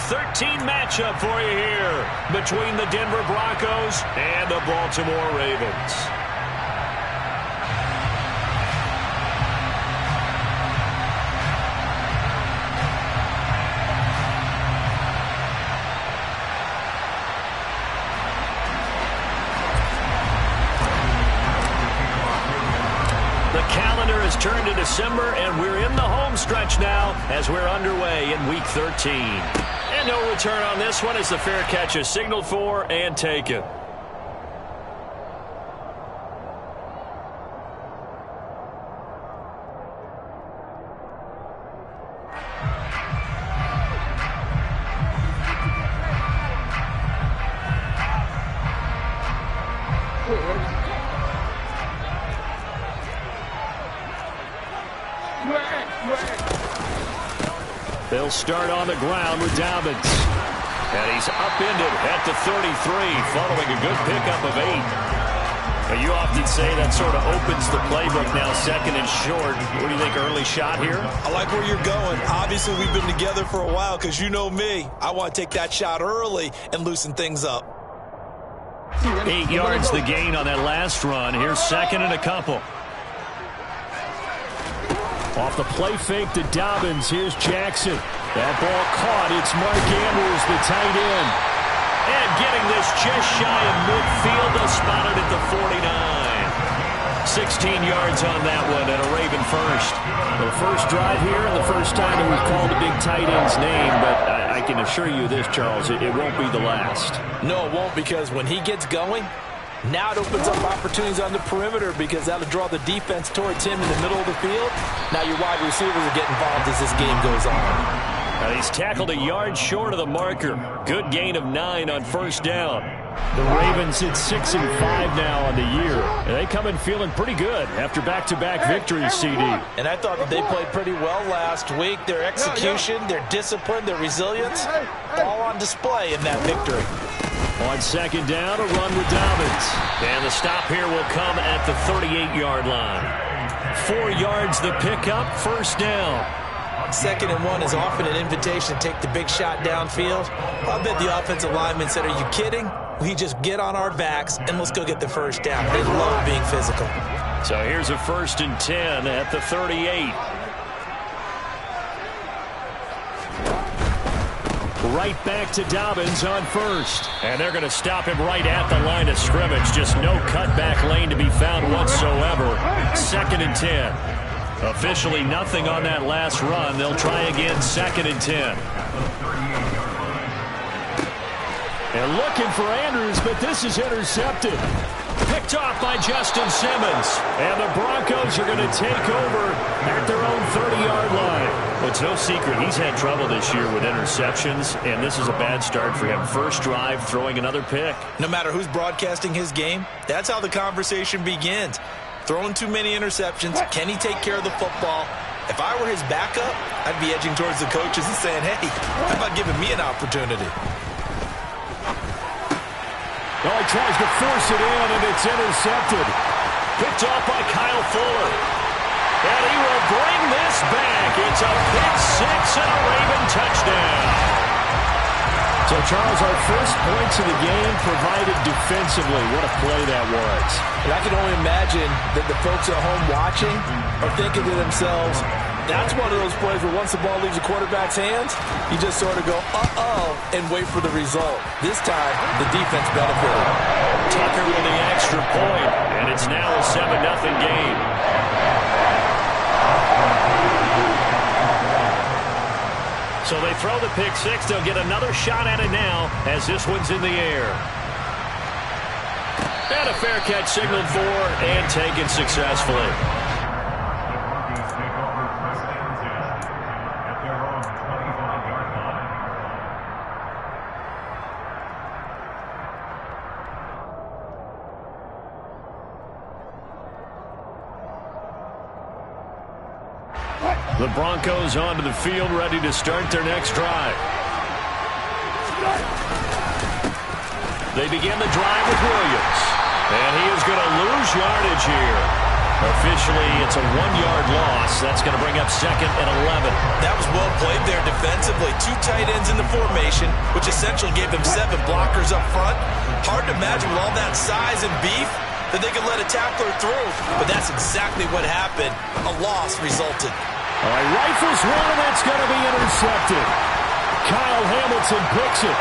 13 matchup for you here between the Denver Broncos and the Baltimore Ravens. The calendar has turned to December, and we're in the home stretch now as we're underway in Week 13. And no return on this one as the fair catch is signaled for and taken. They'll start on the ground with Dobbins. And he's upended at the 33 following a good pickup of 8. Now, you often say that sort of opens the playbook now, second and short. What do you think, early shot here? I like where you're going. Obviously, we've been together for a while because you know me. I want to take that shot early and loosen things up. 8 yards the gain on that last run. Here's second and a couple. Off the play fake to Dobbins. Here's Jackson. That ball caught. It's Mark Andrews, the tight end. And getting this just shy of midfield. They'll spot it at the 49. 16 yards on that one and a Raven first. The first drive here and the first time that we've called the big tight end's name. But I can assure you this, Charles, it won't be the last. No, it won't, because when he gets going, now it opens up opportunities on the perimeter because that'll draw the defense towards him in the middle of the field. Now your wide receivers will get involved as this game goes on. Now he's tackled a yard short of the marker. Good gain of 9 on first down. The Ravens sit 6-5 now on the year. And they come in feeling pretty good after back-to-back victories, CD. And I thought that they played pretty well last week. Their execution, their discipline, their resilience, all on display in that victory. On second down, a run with Dobbins. And the stop here will come at the 38-yard line. 4 yards the pickup, first down. Second and 1 is often an invitation to take the big shot downfield. I bet the offensive lineman said, are you kidding? We just get on our backs and let's go get the first down. They love being physical. So here's a 1st and 10 at the 38. Right back to Dobbins on first. And they're going to stop him right at the line of scrimmage. Just no cutback lane to be found whatsoever. 2nd and 10. Officially nothing on that last run. They'll try again, 2nd and 10. And looking for Andrews, but this is intercepted. Picked off by Justin Simmons. And the Broncos are going to take over at their own 30-yard line. Well, it's no secret he's had trouble this year with interceptions, and this is a bad start for him. First drive, throwing another pick. No matter who's broadcasting his game, that's how the conversation begins. Throwing too many interceptions. Can he take care of the football? If I were his backup, I'd be edging towards the coaches and saying, hey, how about giving me an opportunity? Well, he tries to force it in, and it's intercepted. Picked off by Kyle Fuller. And he will bring this back. It's a pick six and a Raven touchdown. So, Charles, our first points of the game provided defensively. What a play that was. And I can only imagine that the folks at home watching are thinking to themselves, that's one of those plays where once the ball leaves the quarterback's hands, you just sort of go, uh-oh, and wait for the result. This time, the defense benefited. Tucker with the extra point, and it's now a 7-0 game. So they throw the pick six. They'll get another shot at it now as this one's in the air. And a fair catch signaled for and taken successfully. The Broncos onto the field, ready to start their next drive. They begin the drive with Williams. And he is going to lose yardage here. Officially, it's a 1-yard loss. That's going to bring up 2nd and 11. That was well played there defensively. 2 tight ends in the formation, which essentially gave them 7 blockers up front. Hard to imagine with all that size and beef that they could let a tackler through. But that's exactly what happened. A loss resulted. All right, rifles one, and that's going to be intercepted. Kyle Hamilton picks it.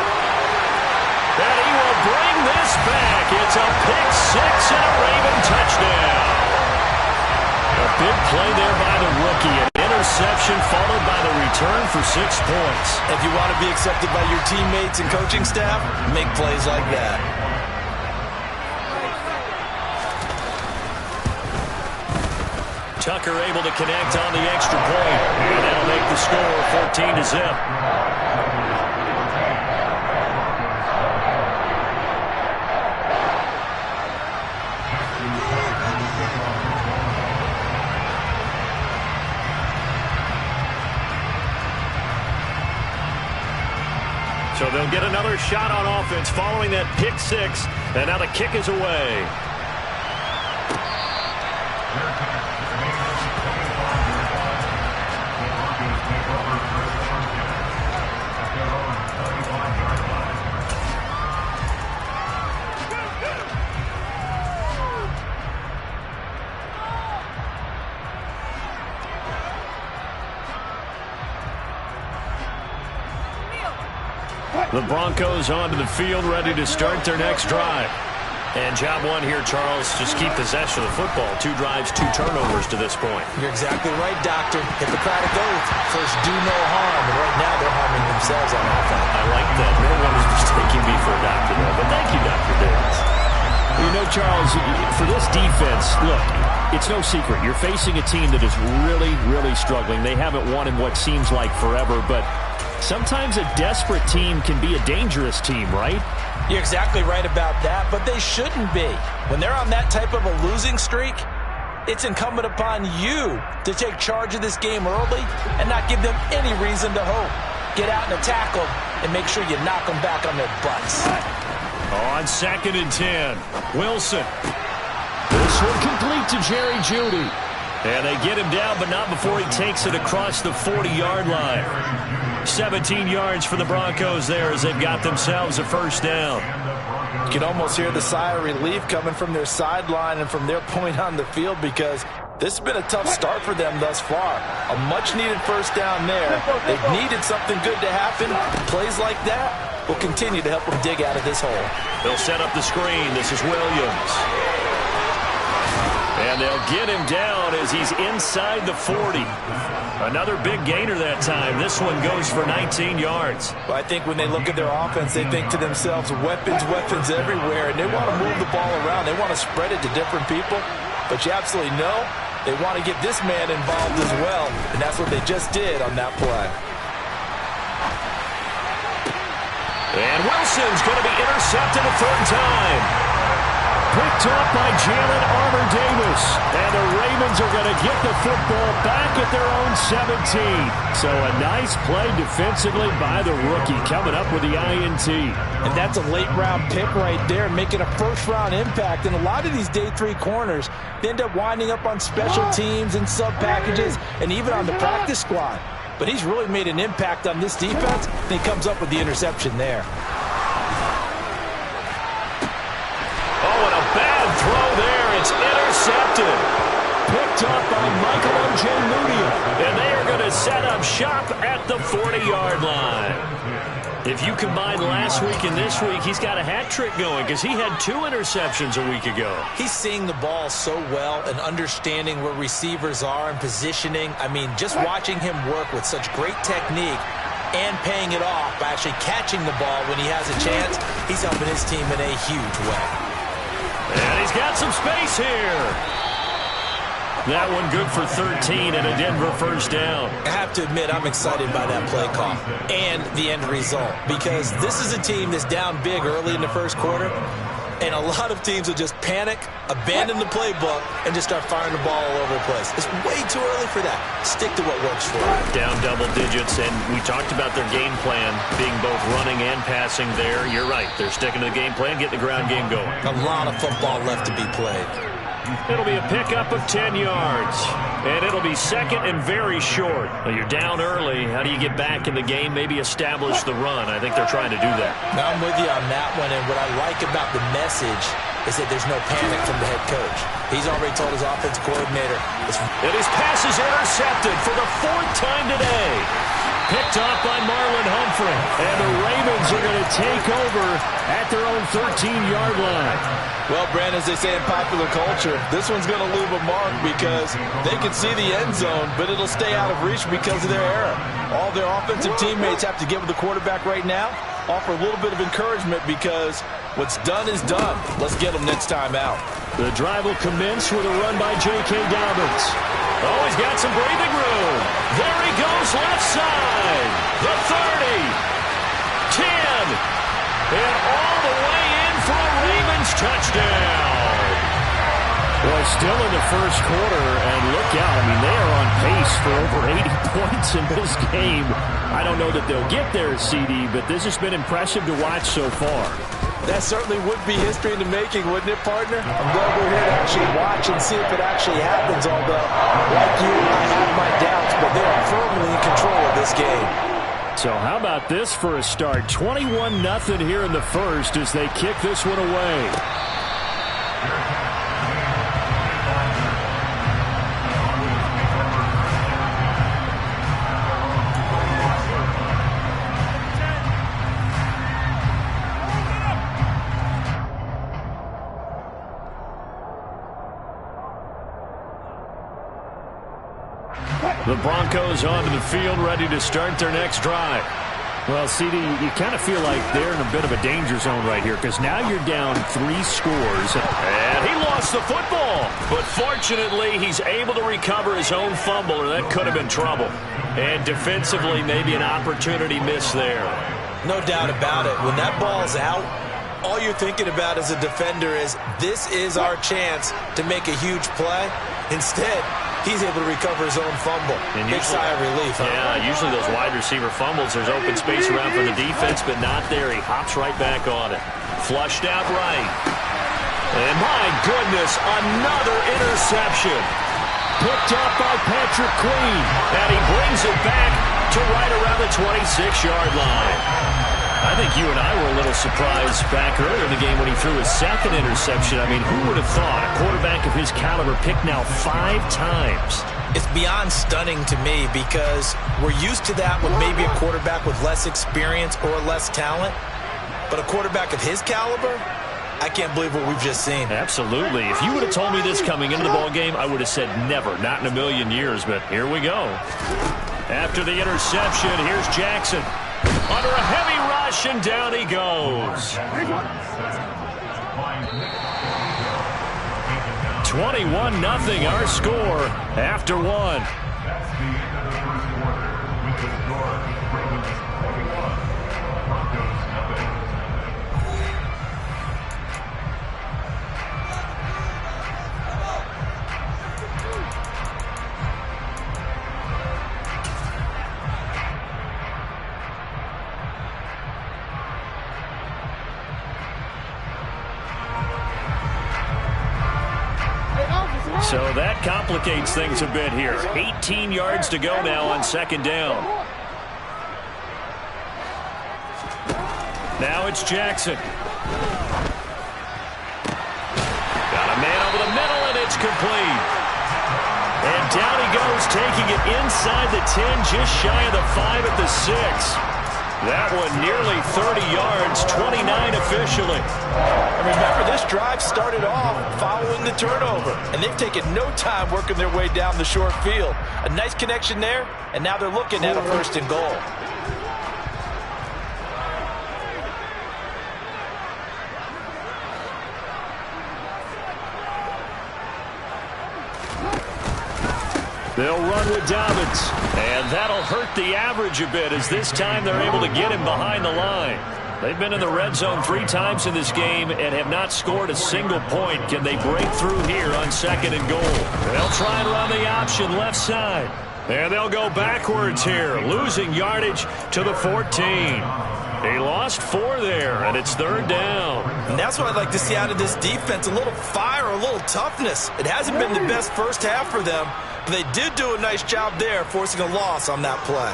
And he will bring this back. It's a pick 6 and a Raven touchdown. A big play there by the rookie. An interception followed by the return for 6 points. If you want to be accepted by your teammates and coaching staff, make plays like that. Tucker able to connect on the extra point. And that'll make the score 14-0. So they'll get another shot on offense following that pick 6. And now the kick is away. The Broncos onto the field, ready to start their next drive. And job one here, Charles, just keep possession of the football. 2 drives, 2 turnovers to this point. You're exactly right, Doctor. Hippocratic oath. First, do no harm. And right now, they're harming themselves on offense. I like that. No one is mistaking me for a doctor, though. But thank you, Dr. Davis. You know, Charles, for this defense, look, it's no secret. You're facing a team that is really, really struggling. They haven't won in what seems like forever, but sometimes a desperate team can be a dangerous team, right? You're exactly right about that, but they shouldn't be. When they're on that type of a losing streak, it's incumbent upon you to take charge of this game early and not give them any reason to hope. Get out and attack them and make sure you knock them back on their butts. On 2nd and 10, Wilson. This one complete to Jerry Jeudy. And they get him down, but not before he takes it across the 40-yard line. 17 yards for the Broncos there as they've got themselves a first down. You can almost hear the sigh of relief coming from their sideline and from their point on the field because this has been a tough start for them thus far. A much-needed first down there. They've needed something good to happen. Plays like that will continue to help them dig out of this hole. They'll set up the screen. This is Williams. And they'll get him down as he's inside the 40. Another big gainer that time. This one goes for 19 yards. Well, I think when they look at their offense, they think to themselves, weapons, weapons everywhere, and they want to move the ball around. They want to spread it to different people. But you absolutely know they want to get this man involved as well, and that's what they just did on that play. And Wilson's going to be intercepted a 3rd time. Picked up by Jalen Armour-Davis. And the Ravens are going to get the football back at their own 17. So a nice play defensively by the rookie coming up with the INT. And that's a late-round pick right there, making a first-round impact. And a lot of these day 3 corners, they end up winding up on special teams and sub-packages and even on the practice squad. But he's really made an impact on this defense, and he comes up with the interception there. Throw there, it's intercepted. Picked up by Michael Ojemudia. And they are going to set up shop at the 40-yard line. If you combine last week and this week, he's got a hat trick going because he had 2 interceptions a week ago. He's seeing the ball so well and understanding where receivers are and positioning. I mean, just watching him work with such great technique and paying it off by actually catching the ball when he has a chance, he's helping his team in a huge way. And he's got some space here. That one good for 13 and a Denver first down. I have to admit, I'm excited by that play call and the end result because this is a team that's down big early in the first quarter, and a lot of teams will just panic, abandon the playbook, and just start firing the ball all over the place. It's way too early for that. Stick to what works for you. Down double digits, and we talked about their game plan being both running and passing there. You're right. They're sticking to the game plan, getting the ground game going. A lot of football left to be played. It'll be a pickup of 10 yards. And it'll be second and very short. Well, you're down early. How do you get back in the game? Maybe establish the run. I think they're trying to do that. Now, I'm with you on that one, and what I like about the message is that there's no panic from the head coach. He's already told his offensive coordinator. And his pass is intercepted for the 4th time today. Picked off by Marlon Humphrey. And the Ravens are going to take over at their own 13-yard line. Well, Brandon, as they say in popular culture, this one's going to leave a mark because they can see the end zone, but it'll stay out of reach because of their error. All their offensive teammates have to give the quarterback right now, offer a little bit of encouragement because what's done is done. Let's get them next time out. The drive will commence with a run by J.K. Dobbins. Oh, he's got some breathing room. There he goes, left side. The 30. 10. And all the way in for a Ravens touchdown. Well, still in the first quarter, and look out. I mean, they are on pace for over 80 points in this game. I don't know that they'll get there, CD, but this has been impressive to watch so far. That certainly would be history in the making, wouldn't it, partner? I'm glad we're here to actually watch and see if it actually happens, although, like you, I have my doubts, but they are firmly in control of this game. So how about this for a start? 21-0 here in the first as they kick this one away. The Broncos onto the field, ready to start their next drive. Well, CD, you kind of feel like they're in a bit of a danger zone right here because now you're down 3 scores. And he lost the football. But fortunately, he's able to recover his own fumble, or that could have been trouble. And defensively, maybe an opportunity missed there. No doubt about it. When that ball's out, all you're thinking about as a defender is this is our chance to make a huge play. Instead, he's able to recover his own fumble. And big sigh of relief. Huh? Yeah, usually those wide receiver fumbles, there's open space around for the defense, but not there. He hops right back on it. Flushed out right. And my goodness, another interception. Picked up by Patrick Queen. And he brings it back to right around the 26-yard line. I think you and I were a little surprised back earlier in the game when he threw his 2nd interception. I mean, who would have thought a quarterback of his caliber picked now 5 times? It's beyond stunning to me because we're used to that with maybe a quarterback with less experience or less talent. But a quarterback of his caliber, I can't believe what we've just seen. Absolutely. If you would have told me this coming into the ball game, I would have said never, not in a million years. But here we go. After the interception, here's Jackson. Under a heavy rush, and down he goes. 21-0 our score after 1. So that complicates things a bit here. 18 yards to go now on 2nd down. Now it's Jackson. Got a man over the middle, and it's complete. And down he goes, taking it inside the 10, just shy of the 5 at the 6. That one nearly 30 yards, 29 officially. And remember, this drive started off following the turnover, and they've taken no time working their way down the short field. A nice connection there, and now they're looking at a 1st and goal. They'll run with Dobbins, and that'll hurt the average a bit as this time they're able to get him behind the line. They've been in the red zone 3 times in this game and have not scored a single point. Can they break through here on 2nd and goal? They'll try and run the option left side. And they'll go backwards here, losing yardage to the 14. He lost lost 4 there, and it's 3rd down. And that's what I'd like to see out of this defense, a little fire, a little toughness. It hasn't been the best first half for them, but they did do a nice job there, forcing a loss on that play.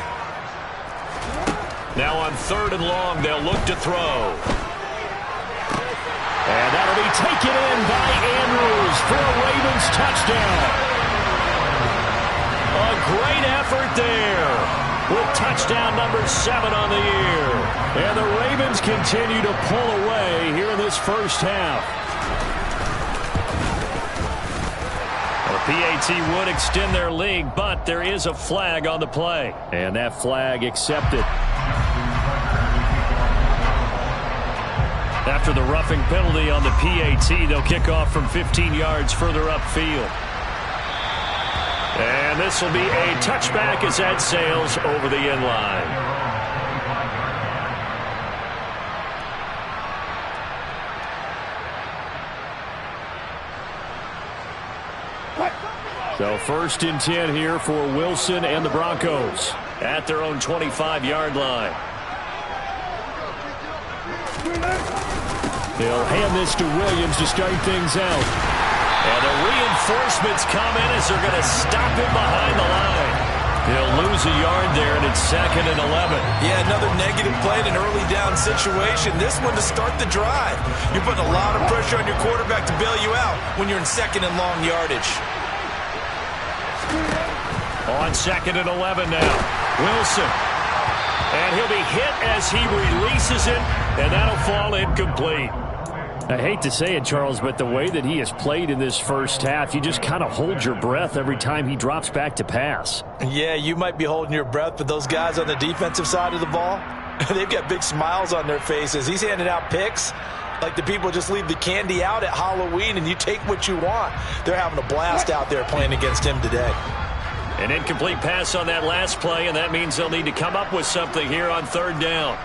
Now on 3rd and long, they'll look to throw. And that'll be taken in by Andrews for a Ravens touchdown. A great effort there with touchdown number 7 on the year. And the Ravens continue to pull away here in this first half. The PAT would extend their lead, but there is a flag on the play. And that flag accepted. After the roughing penalty on the PAT, they'll kick off from 15 yards further upfield. And this will be a touchback as that sails over the end line. So 1st and 10 here for Wilson and the Broncos at their own 25-yard line. They'll hand this to Williams to start things out. And the reinforcements come in as they're going to stop him behind the line. He'll lose a yard there, and it's 2nd and 11. Yeah, another negative play in an early down situation. This one to start the drive. You're putting a lot of pressure on your quarterback to bail you out when you're in 2nd and long yardage. On 2nd and 11 now. Wilson. And he'll be hit as he releases it, and that'll fall incomplete. I hate to say it, Charles, but the way that he has played in this first half, you just kind of hold your breath every time he drops back to pass. Yeah, you might be holding your breath, but those guys on the defensive side of the ball, they've got big smiles on their faces. He's handing out picks like the people just leave the candy out at Halloween and you take what you want. They're having a blast out there playing against him today. An incomplete pass on that last play, and that means they'll need to come up with something here on 3rd down.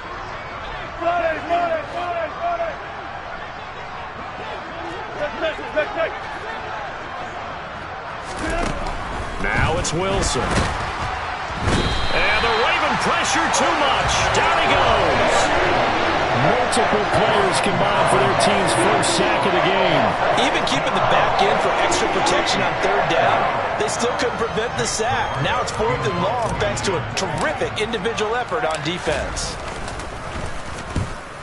Now it's Wilson. And the Raven pressure too much. Down he goes. Multiple players combined for their team's first sack of the game. Even keeping the back end for extra protection on 3rd down, they still couldn't prevent the sack. Now it's 4th and long thanks to a terrific individual effort on defense.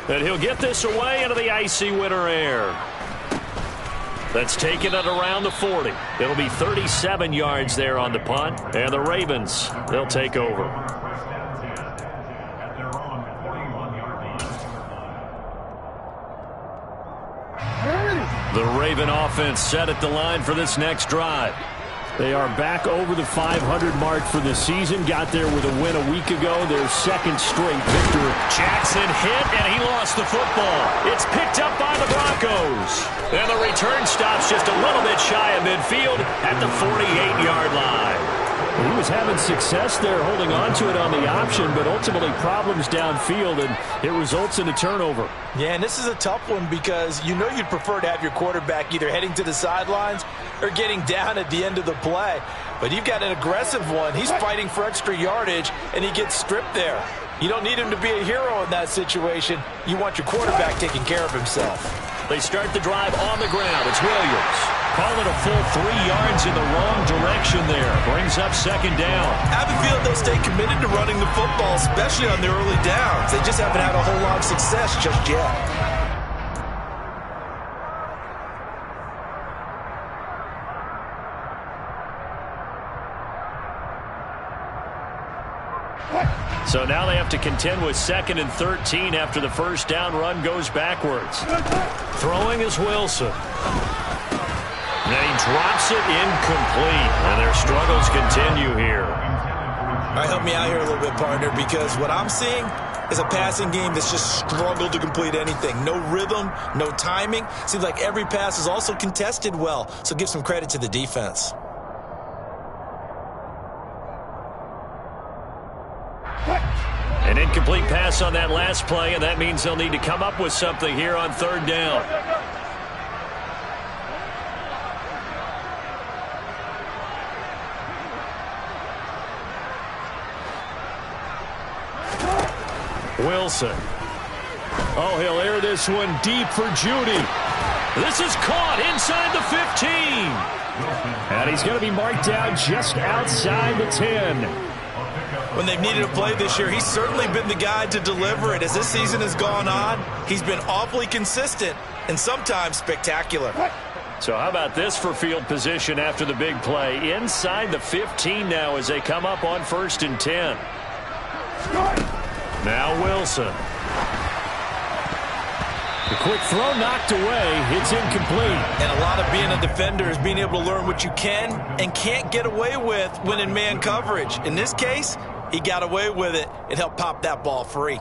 And he'll get this away into the icy winter air. That's taken it around the 40. It'll be 37 yards there on the punt. And the Ravens, they'll take over. The Raven offense set at the line for this next drive. They are back over the 500 mark for the season. Got there with a win a week ago. Their 2nd straight victory. Jackson hit, and he lost the football. It's picked up by the Broncos. And the return stops just a little bit shy of midfield at the 48-yard line. He was having success there holding on to it on the option, but ultimately problems downfield, and it results in a turnover. Yeah, and this is a tough one because you know you'd prefer to have your quarterback either heading to the sidelines or getting down at the end of the play. But you've got an aggressive one. He's fighting for extra yardage, and he gets stripped there. You don't need him to be a hero in that situation. You want your quarterback taking care of himself. They start the drive on the ground. It's Williams. Call it a full 3 yards in the wrong direction there. Brings up 2nd down. I have a feeling they'll stay committed to running the football, especially on the early downs. They just haven't had a whole lot of success just yet. So now they have to contend with 2nd and 13 after the first down run goes backwards. Throwing is Wilson. And he drops it incomplete, and their struggles continue here. All right, help me out here a little bit, partner, because what I'm seeing is a passing game that's just struggled to complete anything. No rhythm, no timing. Seems like every pass is also contested well, so give some credit to the defense. An incomplete pass on that last play, and that means they'll need to come up with something here on 3rd down. Wilson. Oh, he'll air this one deep for Judy. This is caught inside the 15. And he's going to be marked down just outside the 10. When they've needed a play this year, he's certainly been the guy to deliver it. As this season has gone on, he's been awfully consistent and sometimes spectacular. So how about this for field position after the big play? Inside the 15 now as they come up on 1st and 10. Now Wilson. The quick throw knocked away. It's incomplete. And a lot of being a defender is being able to learn what you can and can't get away with when in man coverage. In this case, he got away with it and helped pop that ball free.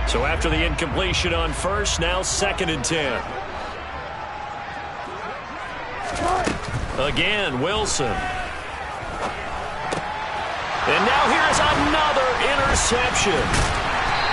So after the incompletion on 1st, now 2nd and 10. Again, Wilson. And now here's another interception.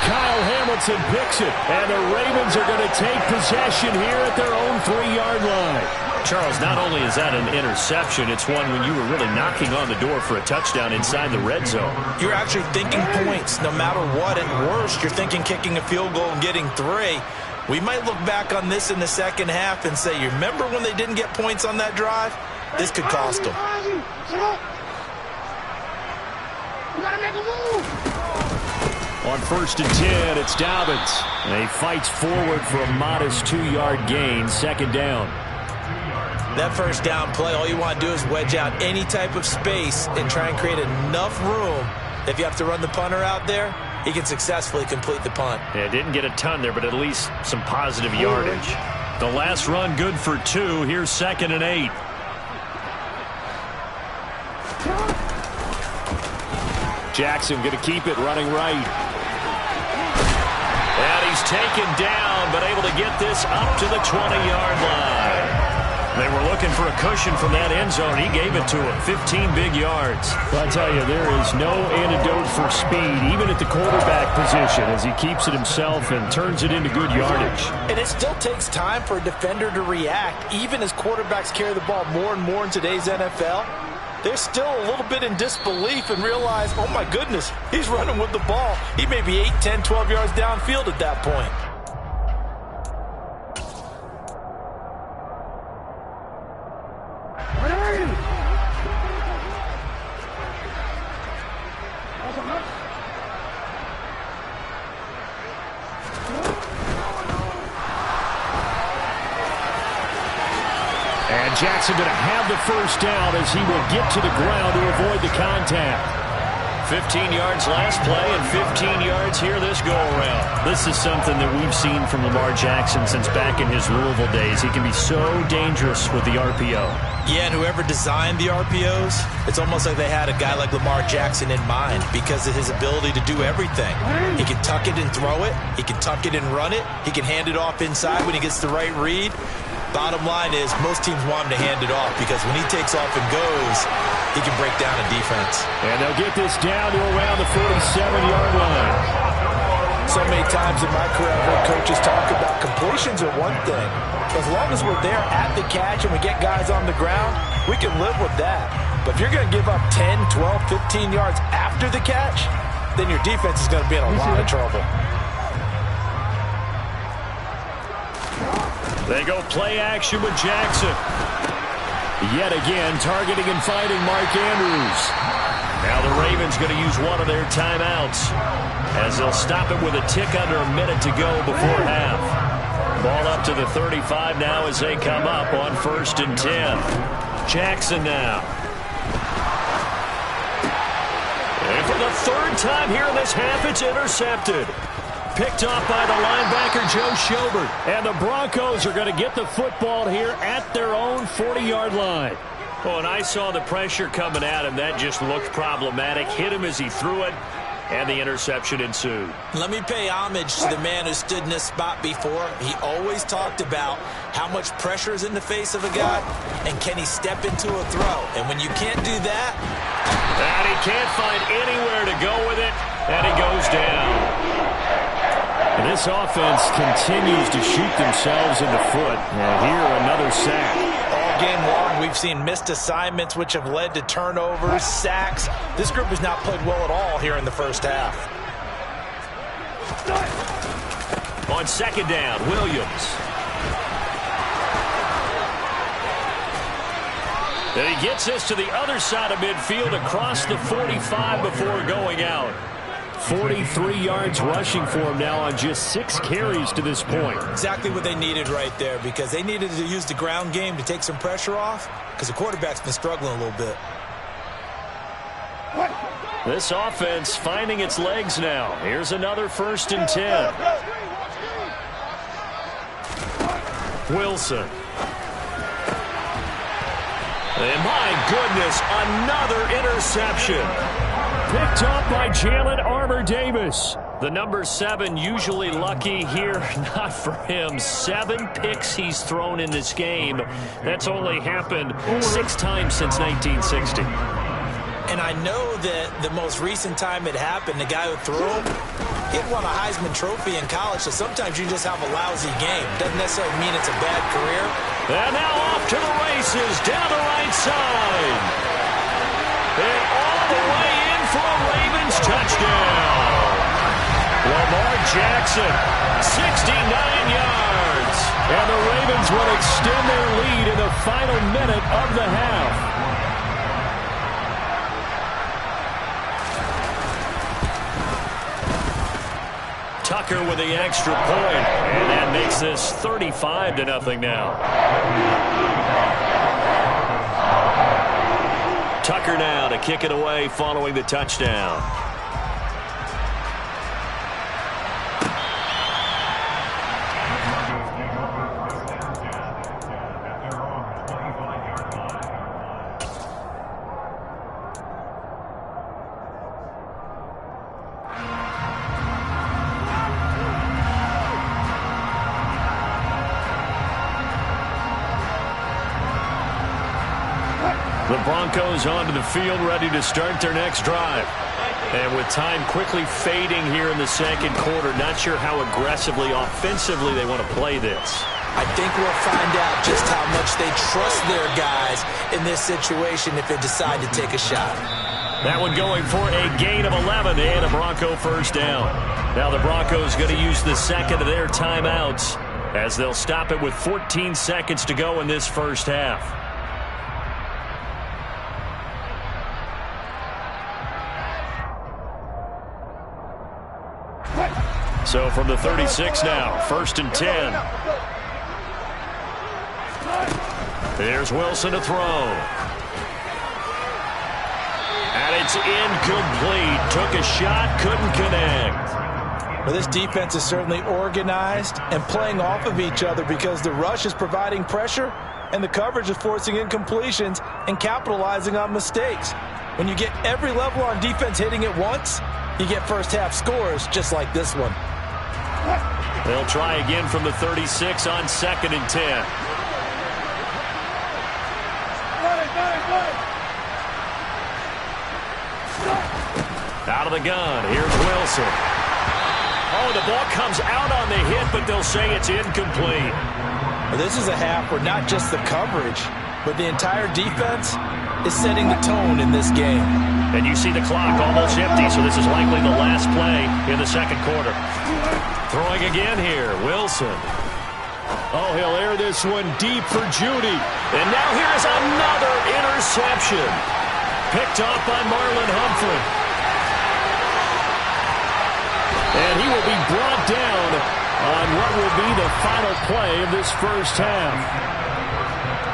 Kyle Hamilton picks it, and the Ravens are going to take possession here at their own 3-yard line. Charles, not only is that an interception, it's one when you were really knocking on the door for a touchdown inside the red zone. You're actually thinking points no matter what. At worst, you're thinking kicking a field goal and getting 3. We might look back on this in the second half and say, you remember when they didn't get points on that drive? This could cost them. On 1st and 10, it's Dobbins. And he fights forward for a modest 2-yard gain, 2nd down. That 1st down play, all you want to do is wedge out any type of space and try and create enough room. If you have to run the punter out there, he can successfully complete the punt. Yeah, didn't get a ton there, but at least some positive yardage. The last run good for 2. Here's 2nd and 8. Jackson going to keep it running right. And he's taken down, but able to get this up to the 20-yard line. They were looking for a cushion from that end zone. He gave it to him. 15 big yards. Well, I tell you, there is no antidote for speed, even at the quarterback position, as he keeps it himself and turns it into good yardage. And it still takes time for a defender to react. Even as quarterbacks carry the ball more and more in today's NFL, they're still a little bit in disbelief and realize, oh my goodness, he's running with the ball. He may be 8, 10, 12 yards downfield at that point. And Jackson going to have the 1st down as he will get to the ground to avoid the contact. 15 yards last play and 15 yards here this go-around. This is something that we've seen from Lamar Jackson since back in his Louisville days. He can be so dangerous with the RPO. Yeah, and whoever designed the RPOs, it's almost like they had a guy like Lamar Jackson in mind because of his ability to do everything. He can tuck it and throw it. He can tuck it and run it. He can hand it off inside when he gets the right read. Bottom line is most teams want him to hand it off because when he takes off and goes, he can break down a defense. And they'll get this down to around the 47-yard line. So many times in my career, I've heard coaches talk about completions are one thing. As long as we're there at the catch and we get guys on the ground, we can live with that. But if you're going to give up 10, 12, 15 yards after the catch, then your defense is going to be in a lot of trouble. They go play action with Jackson. Yet again, targeting and fighting Mark Andrews. Now the Ravens going to use one of their timeouts as they'll stop it with a tick under a minute to go before half. Ball up to the 35 now as they come up on 1st and 10. Jackson now. And for the 3rd time here in this half, it's intercepted. Picked off by the linebacker, Joe Schobert. And the Broncos are going to get the football here at their own 40-yard line. Oh, and I saw the pressure coming at him. That just looked problematic. Hit him as he threw it, and the interception ensued. Let me pay homage to the man who stood in this spot before. He always talked about how much pressure is in the face of a guy, and can he step into a throw. And when you can't do that... And he can't find anywhere to go with it, and he goes down. And this offense continues to shoot themselves in the foot. And here, another sack. All game long, we've seen missed assignments, which have led to turnovers, sacks. This group has not played well at all here in the 1st half. On second down, Williams. And he gets this to the other side of midfield across the 45 before going out. 43 yards rushing for him now on just 6 carries to this point. Exactly what they needed right there, because they needed to use the ground game to take some pressure off, because the quarterback's been struggling a little bit. This offense finding its legs now. Here's another 1st and 10. Wilson. And my goodness, another interception. Picked up by Jalen Armour-Davis. The number 7 usually lucky here. Not for him. 7 picks he's thrown in this game. That's only happened 6 times since 1960. And I know that the most recent time it happened, the guy who threw him, he had won a Heisman Trophy in college, so sometimes you just have a lousy game. Doesn't necessarily mean it's a bad career. And now off to the races down the right side. And all the way in for a Ravens touchdown. Lamar Jackson, 69 yards. And the Ravens will extend their lead in the final minute of the half. Tucker with the extra point, and that makes this 35-0 now. Tucker now to kick it away following the touchdown. The Broncos onto the field, ready to start their next drive. And with time quickly fading here in the second quarter, not sure how aggressively, offensively they want to play this. I think we'll find out just how much they trust their guys in this situation if they decide to take a shot. That one going for a gain of 11 and a Bronco 1st down. Now the Broncos going to use the second of their timeouts as they'll stop it with 14 seconds to go in this first half. So from the 36 now, 1st and 10. There's Wilson to throw. And it's incomplete. Took a shot, couldn't connect. Well, this defense is certainly organized and playing off of each other because the rush is providing pressure and the coverage is forcing incompletions and capitalizing on mistakes. When you get every level on defense hitting at once, you get first half scores just like this one. They'll try again from the 36 on 2nd and 10. Out of the gun, here's Wilson. Oh, the ball comes out on the hit, but they'll say it's incomplete. Well, this is a half where not just the coverage, but the entire defense is setting the tone in this game. And you see the clock almost empty, so this is likely the last play in the second quarter. Throwing again here, Wilson. Oh, he'll air this one deep for Judy. And now here's another interception. Picked off by Marlon Humphrey. And he will be brought down on what will be the final play of this first half.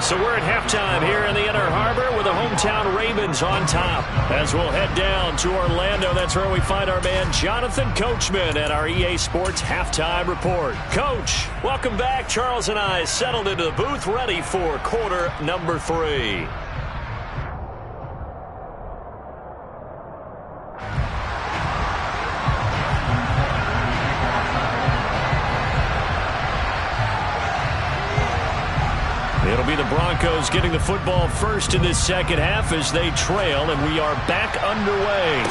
So we're at halftime here in the Inner Harbor with the hometown Ravens on top. As we'll head down to Orlando, that's where we find our man Jonathan Coachman at our EA Sports Halftime Report. Coach, welcome back. Charles and I settled into the booth ready for quarter number 3. It'll be the Broncos getting the football first in this second half as they trail, and we are back underway.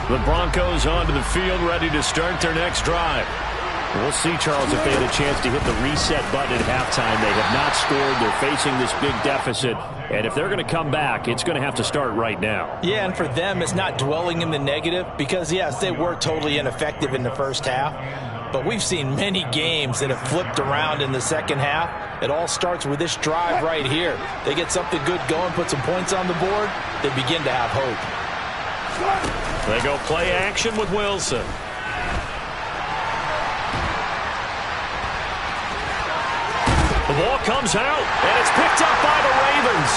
The Broncos onto the field, ready to start their next drive. We'll see, Charles, if they had a chance to hit the reset button at halftime. They have not scored. They're facing this big deficit. And if they're going to come back, it's going to have to start right now. Yeah, and for them, it's not dwelling in the negative because, yes, they were totally ineffective in the first half. But we've seen many games that have flipped around in the second half. It all starts with this drive right here. They get something good going, put some points on the board, they begin to have hope. They go play action with Wilson. The ball comes out, and it's picked up by the Ravens.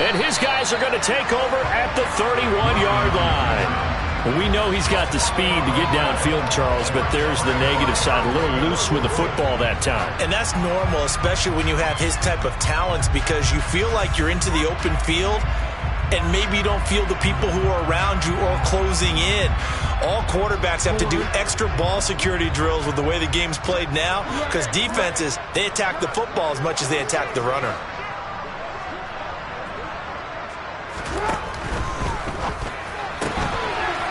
And his guys are going to take over at the 31-yard line. We know he's got the speed to get downfield, Charles, but there's the negative side, a little loose with the football that time. And that's normal, especially when you have his type of talents, because you feel like you're into the open field, and maybe you don't feel the people who are around you or closing in. All quarterbacks have to do extra ball security drills with the way the game's played now, because defenses, they attack the football as much as they attack the runner.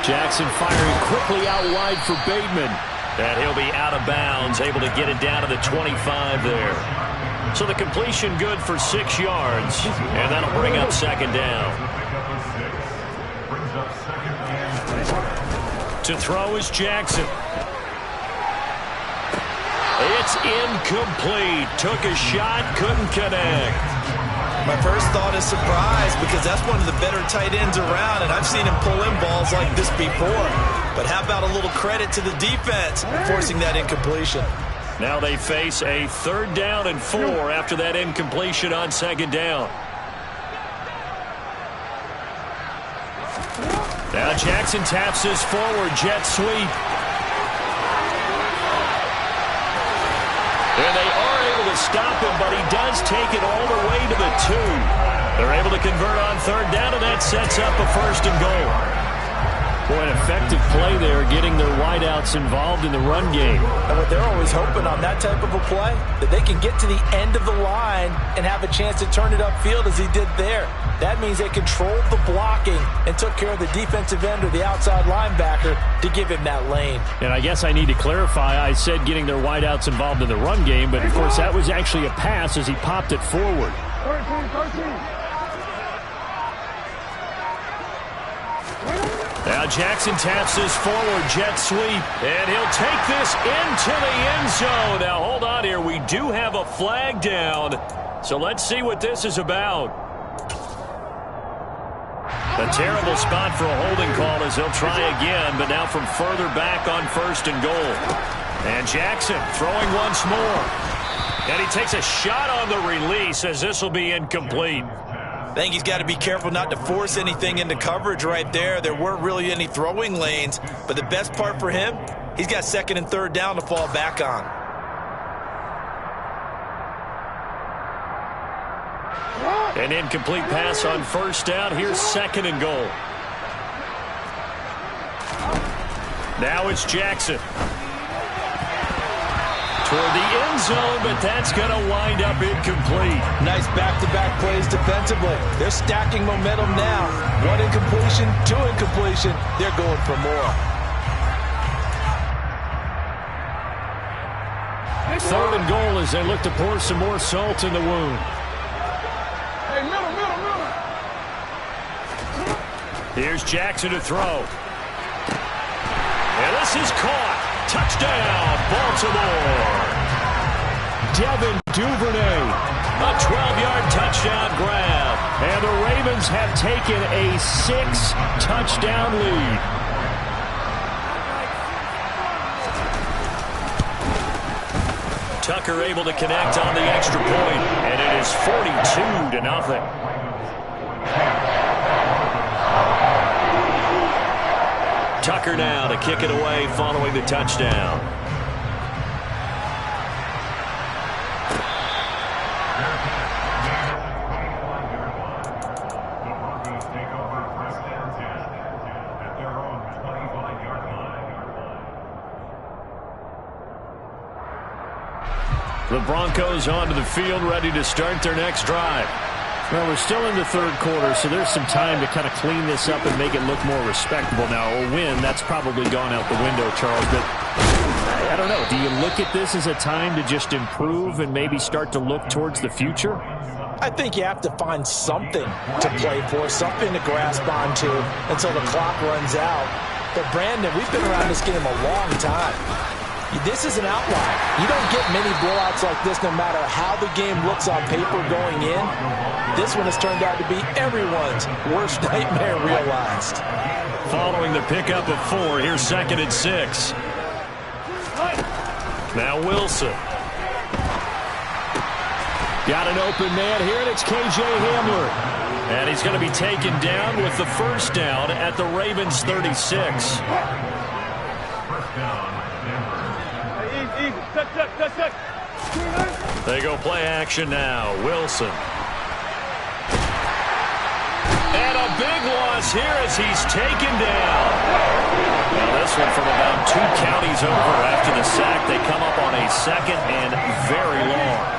Jackson firing quickly out wide for Bateman. And he'll be out of bounds, able to get it down to the 25 there. So the completion good for 6 yards, and that'll bring up second down. To throw is Jackson. It's incomplete. Took a shot, couldn't connect. My first thought is surprise, because that's one of the better tight ends around, and I've seen him pull in balls like this before. But how about a little credit to the defense forcing that incompletion? Now they face a 3rd down and 4 after that incompletion on second down. Now Jackson taps his forward jet sweep. And they are able to stop him, but he does take it all the way to the 2. They're able to convert on 3rd down, and that sets up a 1st and goal. Boy, an effective play there, getting their wideouts involved in the run game. And what they're always hoping on that type of a play, that they can get to the end of the line and have a chance to turn it upfield as he did there. That means they controlled the blocking and took care of the defensive end or the outside linebacker to give him that lane. And I guess I need to clarify, I said getting their wideouts involved in the run game, but of course that was actually a pass as he popped it forward. 13. Now Jackson taps his forward jet sweep, and he'll take this into the end zone. Now hold on here, we do have a flag down, so let's see what this is about. A terrible spot for a holding call as he'll try again, but now from further back on 1st and goal. And Jackson throwing once more. And he takes a shot on the release as this will be incomplete. I think he's got to be careful not to force anything into coverage right there. There weren't really any throwing lanes, but the best part for him, he's got 2nd and 3rd down to fall back on. An incomplete pass on 1st down. Here's 2nd and goal. Now it's Jackson. Toward the end zone, but that's going to wind up incomplete. Nice back-to-back plays defensively. They're stacking momentum now. 1 incompletion, 2 incompletion. They're going for more. 3rd and goal as they look to pour some more salt in the wound. Hey, middle. Here's Jackson to throw. And this is caught. Touchdown, Baltimore. Devin Duvernay, a 12-yard touchdown grab. And the Ravens have taken a 6-touchdown lead. Tucker able to connect on the extra point, and it is 42-0. Tucker now to kick it away following the touchdown. The Broncos onto the field, ready to start their next drive. Well, we're still in the third quarter, so there's some time to kind of clean this up and make it look more respectable. Now, a win, that's probably gone out the window, Charles, but I don't know. Do you look at this as a time to just improve and maybe start to look towards the future? I think you have to find something to play for, something to grasp onto until the clock runs out. But, Brandon, we've been around this game a long time. This is an outlier. You don't get many blowouts like this no matter how the game looks on paper going in. This one has turned out to be everyone's worst nightmare realized. Following the pickup of 4, here's 2nd and 6. Now Wilson. Got an open man here, and it's K.J. Hamler. And he's going to be taken down with the first down at the Ravens' 36. They go play action now. Wilson. And a big loss here as he's taken down. Now this one from about 2 counties over after the sack. They come up on a 2nd and very long.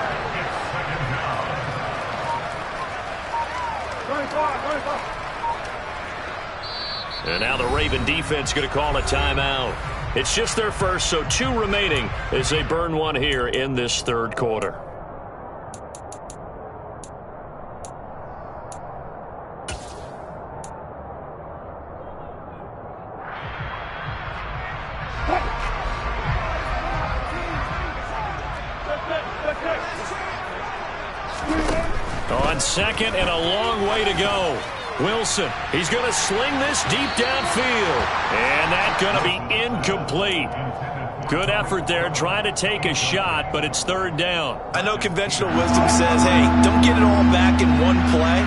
And now the Raven defense going to call a timeout. It's just their first, so 2 remaining as they burn one here in this third quarter. On 2nd and a long way to go. Wilson, he's going to sling this deep downfield. And that's going to be incomplete. Good effort there trying to take a shot, but it's 3rd down. I know conventional wisdom says, hey, don't get it all back in one play.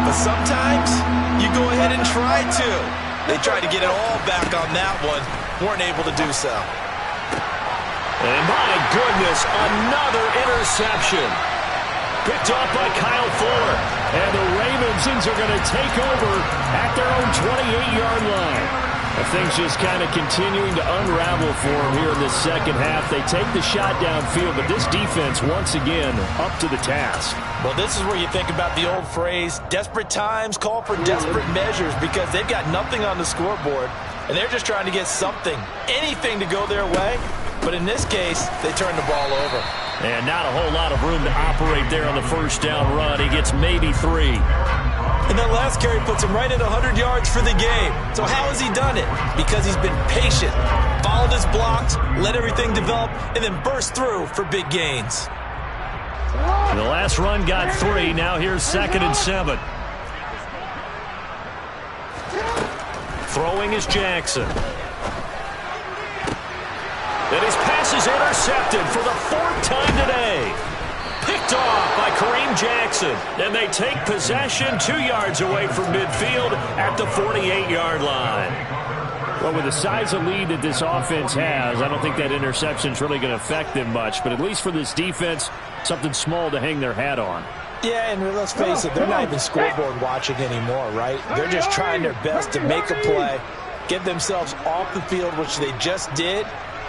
But sometimes you go ahead and try to. They tried to get it all back on that one. Weren't able to do so. And my goodness, another interception. Picked off by Kyle Fuller. And the Ravens are going to take over at their own 28-yard line. Things just kind of continuing to unravel for them here in the second half. They take the shot downfield, but this defense, once again, up to the task. Well, this is where you think about the old phrase, desperate times call for desperate measures, because they've got nothing on the scoreboard, and they're just trying to get something, anything to go their way. But in this case, they turn the ball over. And not a whole lot of room to operate there on the first down run. He gets maybe 3. And that last carry puts him right at 100 yards for the game. So how has he done it? Because he's been patient, followed his blocks, let everything develop, and then burst through for big gains. The last run got 3. Now here's 2nd and 7. Throwing is Jackson. And his pass is intercepted for the 4th time today. Picked off by Kareem Jackson. And they take possession 2 yards away from midfield at the 48-yard line. Well, with the size of lead that this offense has, I don't think that interception is really going to affect them much. But at least for this defense, something small to hang their hat on. Yeah, and let's face it, they're not even scoreboard watching anymore, right? They're just trying their best to make a play, get themselves off the field, which they just did,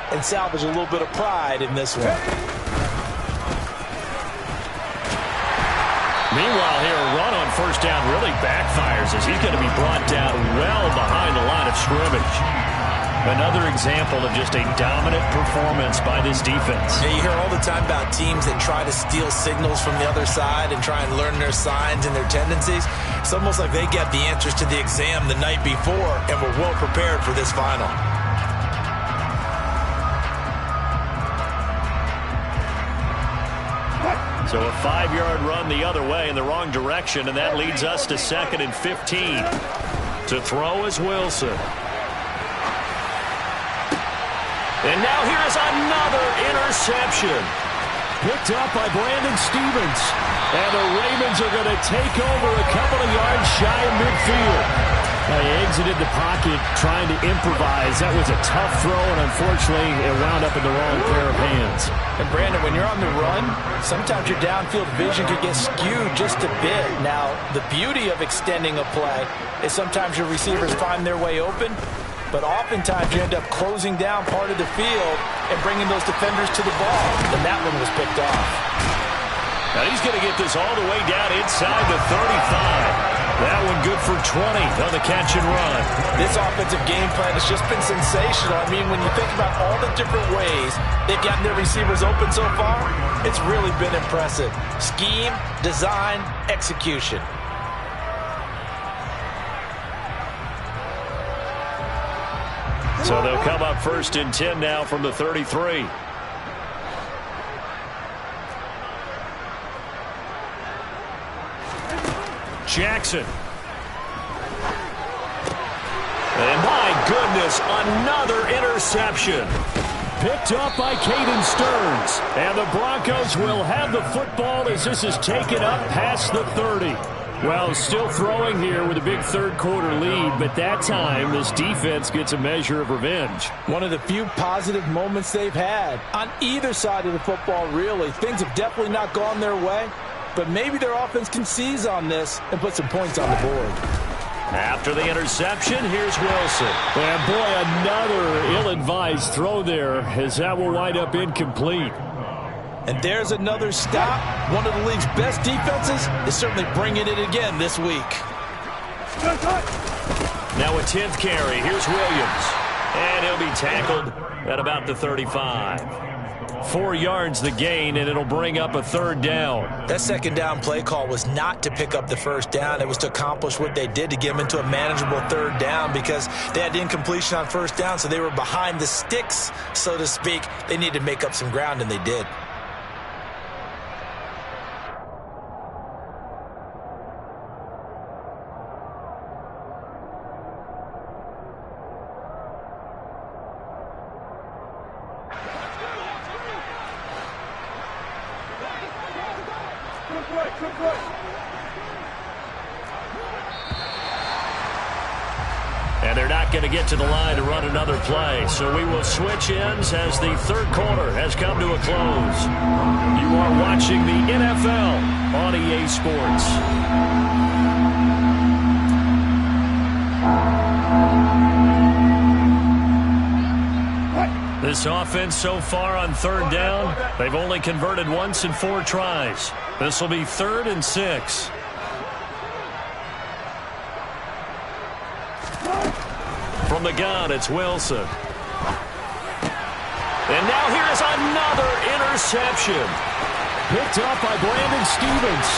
and salvage a little bit of pride in this one. Meanwhile, here, a run on first down really backfires as he's going to be brought down well behind the line of scrimmage. Another example of just a dominant performance by this defense. Yeah, you hear all the time about teams that try to steal signals from the other side and try and learn their signs and their tendencies. It's almost like they get the answers to the exam the night before and were well prepared for this final. So a 5-yard run the other way in the wrong direction, and that leads us to 2nd and 15. To throw is Wilson. And now here is another interception. Picked up by Brandon Stevens. And the Ravens are going to take over a couple of yards shy of midfield. They exited the pocket trying to improvise. That was a tough throw, and unfortunately, it wound up in the wrong pair of hands. And Brandon, when you're on the run, sometimes your downfield vision could get skewed just a bit. Now, the beauty of extending a play is sometimes your receivers find their way open, but oftentimes you end up closing down part of the field and bringing those defenders to the ball. And that one was picked off. And he's going to get this all the way down inside the 35. That one good for 20 on the catch and run. This offensive game plan has just been sensational. I mean, when you think about all the different ways they've gotten their receivers open so far, it's really been impressive. Scheme, design, execution. So they'll come up 1st and 10 now from the 33. Jackson. And my goodness, another interception. Picked up by Caden Stearns. And the Broncos will have the football as this is taken up past the 30. Well, still throwing here with a big third-quarter lead, but that time this defense gets a measure of revenge. One of the few positive moments they've had on either side of the football, really. Things have definitely not gone their way, but maybe their offense can seize on this and put some points on the board. After the interception, here's Wilson. And boy, another ill-advised throw there as that will wind up incomplete. And there's another stop. One of the league's best defenses is certainly bringing it again this week. Now a 10th carry. Here's Williams. And he'll be tackled at about the 35. 4 yards the gain, and it'll bring up a 3rd down. That 2nd down play call was not to pick up the 1st down. It was to accomplish what they did to get them into a manageable 3rd down because they had incompletion on 1st down, so they were behind the sticks, so to speak. They needed to make up some ground, and they did. And they're not going to get to the line to run another play. So we will switch ends as the 3rd quarter has come to a close. You are watching the NFL on EA Sports. This offense so far on 3rd down, they've only converted once in 4 tries. This will be 3rd and 6. From the gun, it's Wilson. And now here's another interception. Picked up by Brandon Stevens.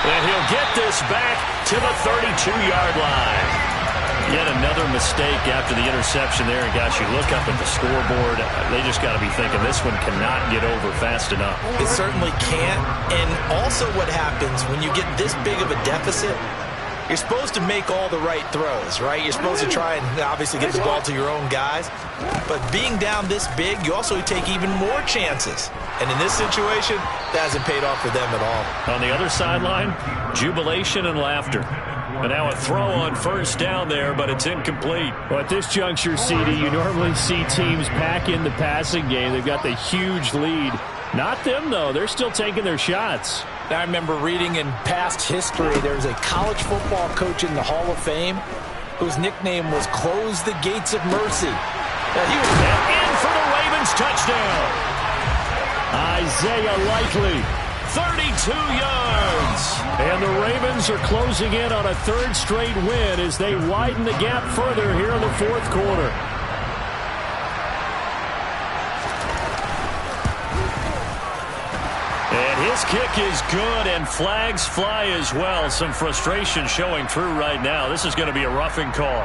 And he'll get this back to the 32-yard line. Yet another mistake after the interception there. And gosh, you look up at the scoreboard, they just got to be thinking this one cannot get over fast enough. It certainly can't. And also what happens when you get this big of a deficit, you're supposed to make all the right throws, right? You're supposed to try and obviously get the ball to your own guys. But being down this big, you also take even more chances. And in this situation, that hasn't paid off for them at all. On the other sideline, jubilation and laughter. And now a throw on 1st down there, but it's incomplete. Well, at this juncture, CD, you normally see teams pack in the passing game. They've got the huge lead. Not them, though. They're still taking their shots. I remember reading in past history, there was a college football coach in the Hall of Fame whose nickname was Close the Gates of Mercy. He was in for the Ravens touchdown. Isaiah Likely. 32 yards. And the Ravens are closing in on a 3rd straight win as they widen the gap further here in the 4th quarter. And his kick is good, and flags fly as well. Some frustration showing through right now. This is going to be a roughing call.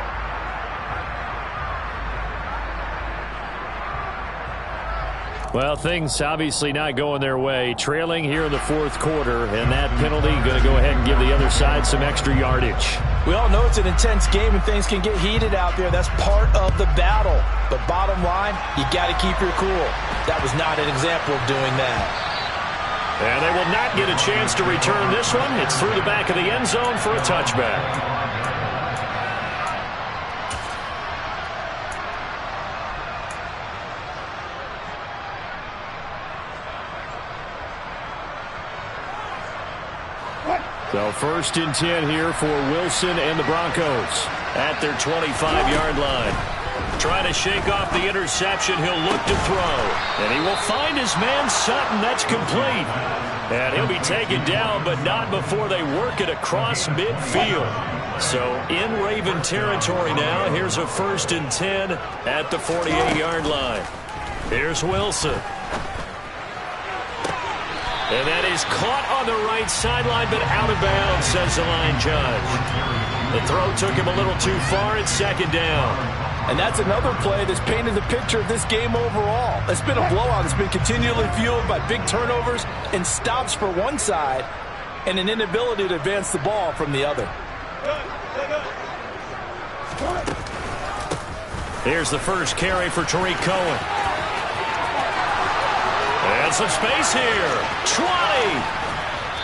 Well, things obviously not going their way. Trailing here in the 4th quarter, and that penalty going to go ahead and give the other side some extra yardage. We all know it's an intense game and things can get heated out there. That's part of the battle. But bottom line, you got to keep your cool. That was not an example of doing that. And they will not get a chance to return this one. It's through the back of the end zone for a touchback. So 1st and 10 here for Wilson and the Broncos at their 25-yard line. Trying to shake off the interception. He'll look to throw. And he will find his man Sutton. That's complete. And he'll be taken down, but not before they work it across midfield. So in Raven territory now. Here's a 1st and 10 at the 48-yard line. Here's Wilson. And that is caught on the right sideline, but out of bounds, says the line judge. The throw took him a little too far. It's 2nd down. And that's another play that's painted the picture of this game overall. It's been a blowout. It's been continually fueled by big turnovers and stops for one side and an inability to advance the ball from the other. Here's the first carry for Tariq Cohen. And some space here. 20.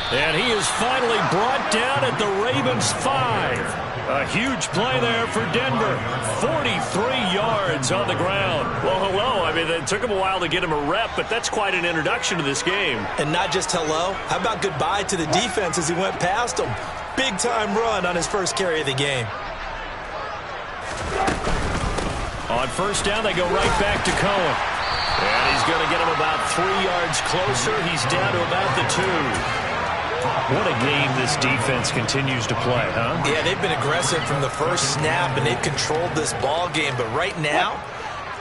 And he is finally brought down at the Ravens' 5. A huge play there for Denver. 43 yards on the ground. Well, hello. I mean, it took him a while to get him a rep, but that's quite an introduction to this game. And not just hello. How about goodbye to the defense as he went past him? Big-time run on his first carry of the game. On 1st down, they go right back to Cohen. And he's going to get him about 3 yards closer. He's down to about the 2. What a game this defense continues to play, huh? Yeah, they've been aggressive from the first snap, and they've controlled this ball game. But right now,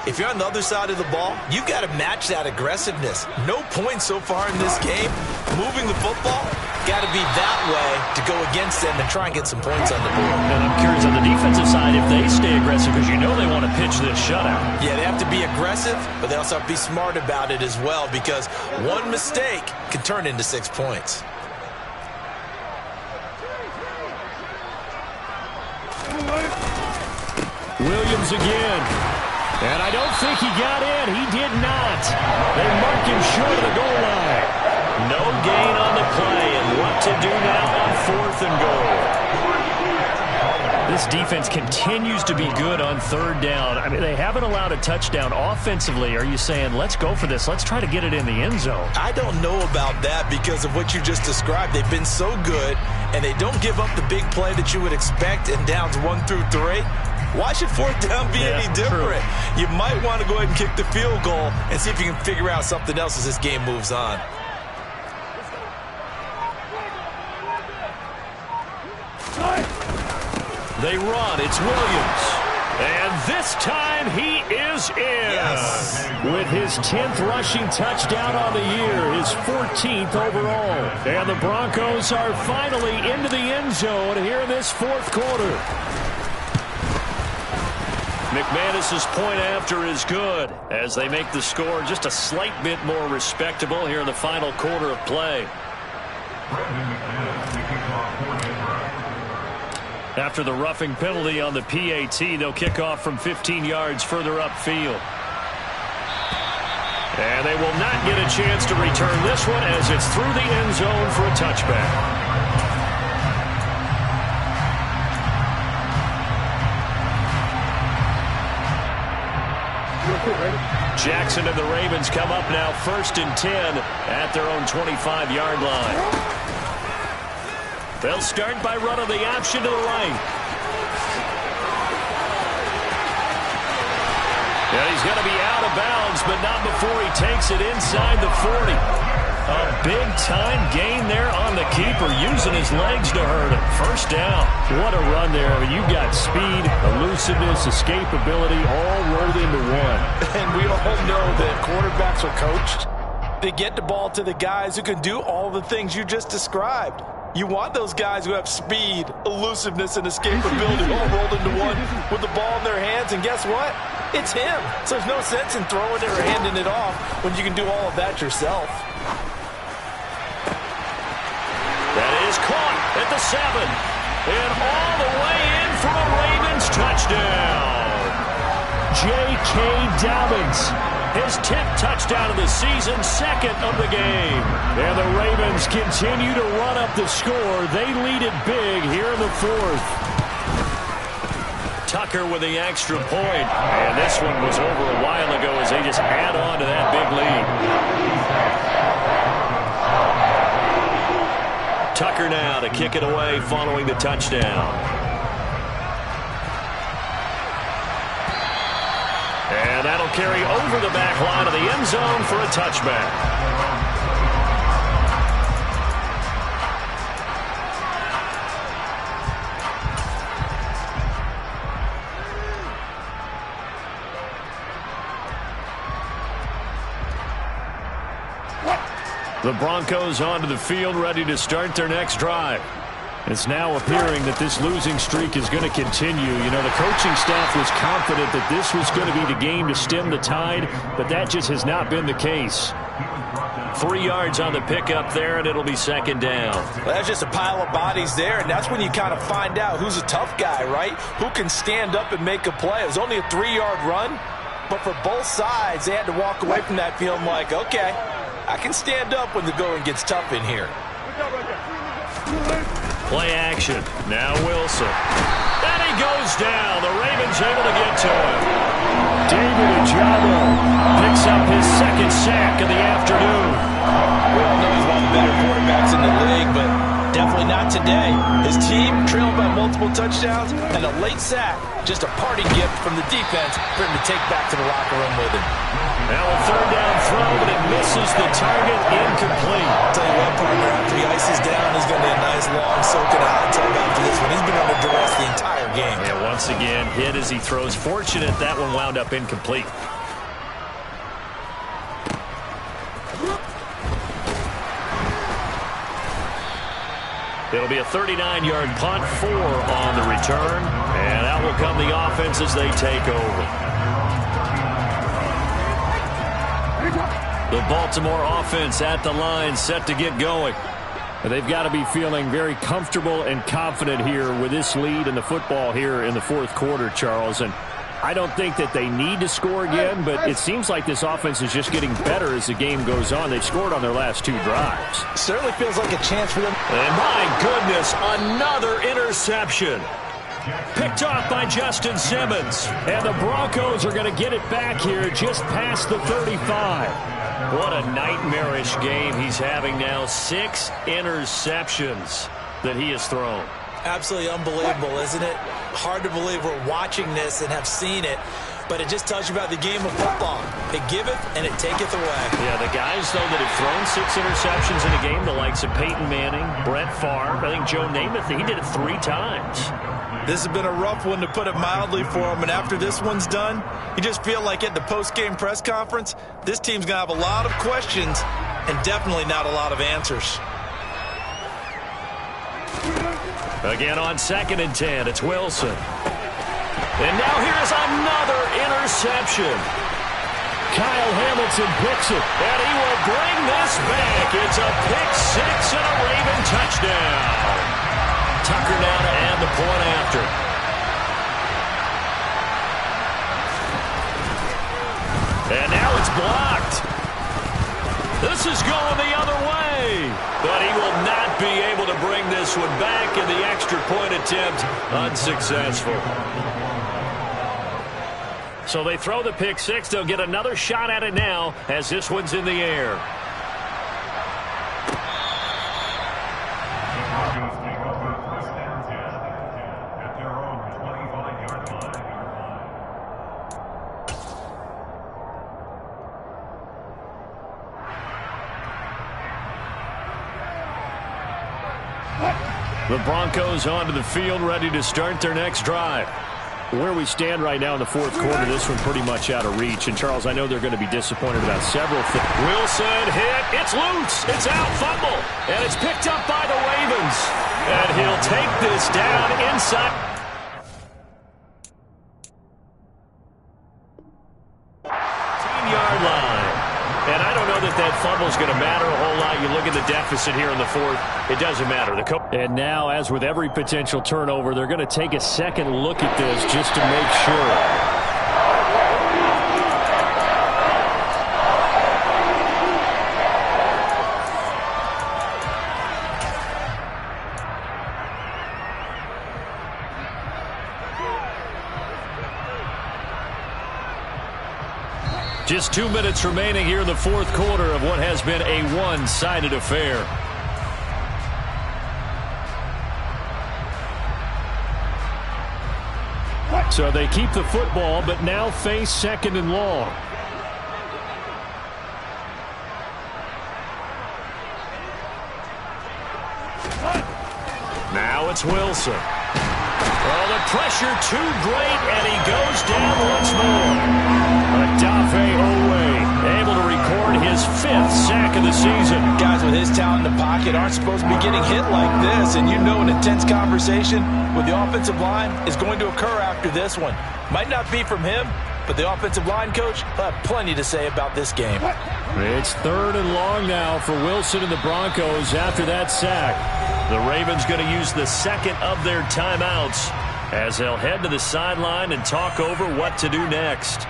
if you're on the other side of the ball, you've got to match that aggressiveness. No points so far in this game. Moving the football, got to be that way to go against them and try and get some points on the board. And I'm curious on the defensive side if they stay aggressive, because you know they want to pitch this shutout. Yeah, they have to be aggressive, but they also have to be smart about it as well, because one mistake can turn into 6 points. Williams again. And I don't think he got in. He did not. They marked him short of the goal line. No gain on the play. And what to do now on 4th and goal. This defense continues to be good on 3rd down. I mean, they haven't allowed a touchdown offensively. Are you saying, let's go for this? Let's try to get it in the end zone. I don't know about that because of what you just described. They've been so good, and they don't give up the big play that you would expect in downs 1 through 3. Why should 4th down be any different? True. You might want to go ahead and kick the field goal and see if you can figure out something else as this game moves on. They run. It's Williams. And this time he is in. Yes. With his 10th rushing touchdown on the year, his 14th overall. And the Broncos are finally into the end zone here in this 4th quarter. McManus's point after is good as they make the score just a slight bit more respectable here in the final quarter of play. After the roughing penalty on the PAT, they'll kick off from 15 yards further upfield. And they will not get a chance to return this one as it's through the end zone for a touchback. Jackson and the Ravens come up now 1st and 10 at their own 25-yard line. They'll start by running the option to the right. Yeah, he's going to be out of bounds, but not before he takes it inside the 40. A big-time gain there on the keeper, using his legs to hurt him. 1st down. What a run there. I mean, you've got speed, elusiveness, escapability, all rolled into one. And we all know that quarterbacks are coached. They get the ball to the guys who can do all the things you just described. You want those guys who have speed, elusiveness, and escapability all rolled into one with the ball in their hands. And guess what? It's him. So there's no sense in throwing it or handing it off when you can do all of that yourself. That is caught at the 7. And all the way in for a Ravens touchdown. J.K. Dobbins. His 10th touchdown of the season, 2nd of the game. And the Ravens continue to run up the score. They lead it big here in the 4th. Tucker with the extra point. And this one was over a while ago as they just add on to that big lead. Tucker now to kick it away following the touchdown. He'll carry over the back line of the end zone for a touchback. The Broncos onto the field, ready to start their next drive. It's now appearing that this losing streak is going to continue. You know, the coaching staff was confident that this was going to be the game to stem the tide, but that just has not been the case. 3 yards on the pickup there, and it'll be second down. Well, that's just a pile of bodies there, and that's when you kind of find out who's a tough guy, right? Who can stand up and make a play. It was only a 3-yard run, but for both sides, they had to walk away from that feeling like, okay, I can stand up when the going gets tough in here. Play action. Now Wilson. And he goes down. The Ravens able to get to him. David Ojabo picks up his second sack of the afternoon. We all know he's one of the better quarterbacks in the league, but definitely not today. His team trailed by multiple touchdowns, and a late sack, just a parting gift from the defense for him to take back to the locker room with him. Now a third down throw, but it misses the target, incomplete. I'll tell you what, partner, after he ices down, he's going to be a nice long soaking hot tub after this one. He's been under duress the entire game. And once again, hit as he throws. Fortunate that one wound up incomplete. It'll be a 39-yard punt, 4 on the return, and out will come the offense as they take over. The Baltimore offense at the line, set to get going. They've got to be feeling very comfortable and confident here with this lead in the football here in the fourth quarter, Charles. And I don't think that they need to score again, but it seems like this offense is just getting better as the game goes on. They've scored on their last 2 drives. Certainly feels like a chance for them. And my goodness, another interception. Picked off by Justin Simmons. And the Broncos are going to get it back here just past the 35. What a nightmarish game he's having now. 6 interceptions that he has thrown. Absolutely unbelievable, isn't it? Hard to believe we're watching this and have seen it, but it just tells you about the game of football. It giveth and it taketh away. Yeah, the guys, though, that have thrown 6 interceptions in a game, the likes of Peyton Manning, Brett Favre, I think Joe Namath, he did it 3 times. This has been a rough one, to put it mildly, for him, and after this one's done, you just feel like at the post-game press conference, this team's going to have a lot of questions and definitely not a lot of answers. Again on 2nd and 10, it's Wilson. And now here's another interception. Kyle Hamilton picks it, and he will bring this back. It's a pick 6 and a Raven touchdown. Tucker now to add the point after. And now it's blocked. This is going the other way. But he will not be able to bring this one back, and the extra point attempt unsuccessful. So they throw the pick 6. They'll get another shot at it now as this one's in the air. The Broncos onto the field, ready to start their next drive. Where we stand right now in the fourth quarter, this one pretty much out of reach. And, Charles, I know they're going to be disappointed about several things. Wilson hit. It's loose. It's out. Fumble. And it's picked up by the Ravens. And he'll take this down inside. 10-yard line. And I don't know that fumble is going to matter a whole lot. You look at the deficit here in the fourth, it doesn't matter. And now, as with every potential turnover, they're going to take a second look at this just to make sure. Just 2 minutes remaining here in the fourth quarter of what has been a one-sided affair. So they keep the football, but now face 2nd and long. Now it's Wilson. Oh, the pressure too great, and he goes down once more. Odafe Owe able to record his 5th sack of the season. Guys with his talent in the pocket aren't supposed to be getting hit like this, and you know an intense conversation with the offensive line is going to occur after this one. Might not be from him, but the offensive line coach will have plenty to say about this game. It's 3rd and long now for Wilson and the Broncos after that sack. The Ravens going to use the 2nd of their timeouts as they'll head to the sideline and talk over what to do next.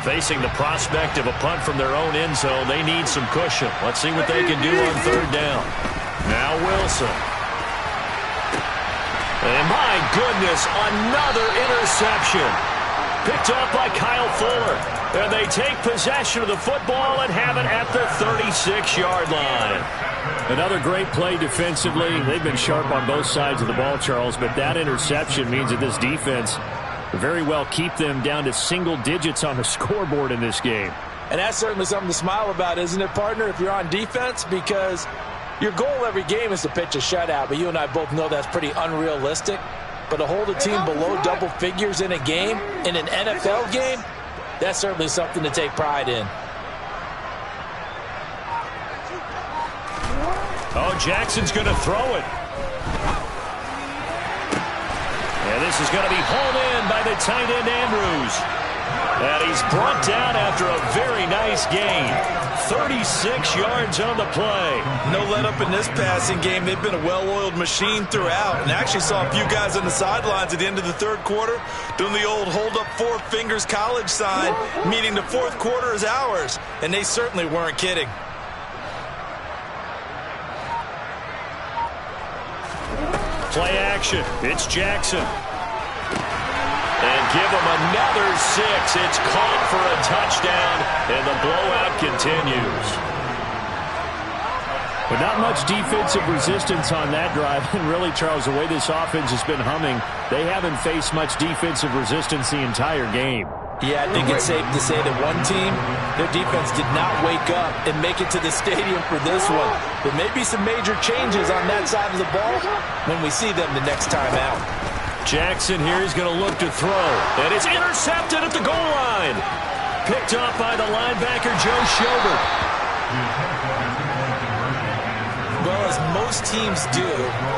Facing the prospect of a punt from their own end zone, they need some cushion. Let's see what they can do on 3rd down. Now Wilson. And my goodness, another interception. Picked off by Kyle Fuller. And they take possession of the football and have it at the 36-yard line. Another great play defensively. They've been sharp on both sides of the ball, Charles, but that interception means that this defense very well keep them down to single digits on the scoreboard in this game. And that's certainly something to smile about, isn't it, partner, if you're on defense? Because your goal every game is to pitch a shutout, but you and I both know that's pretty unrealistic. But to hold a team below double figures in a game, in an NFL game, that's certainly something to take pride in. Oh, Jackson's going to throw it. And this is going to be hauled in by the tight end, Andrews. And he's brought down after a very nice gain. 36 yards on the play. No let up in this passing game. They've been a well-oiled machine throughout. And actually saw a few guys on the sidelines at the end of the 3rd quarter doing the old hold up 4 fingers college sign, meaning the 4th quarter is ours. And they certainly weren't kidding. Play action. It's Jackson. And give him another 6. It's caught for a touchdown, and the blowout continues. But not much defensive resistance on that drive. And really, Charles, the way this offense has been humming, they haven't faced much defensive resistance the entire game. Yeah, I think it's safe to say that one team, their defense did not wake up and make it to the stadium for this one. There may be some major changes on that side of the ball when we see them the next time out. Jackson here is going to look to throw. And it's intercepted at the goal line. Picked off by the linebacker, Joe Schobert. Well, as most teams do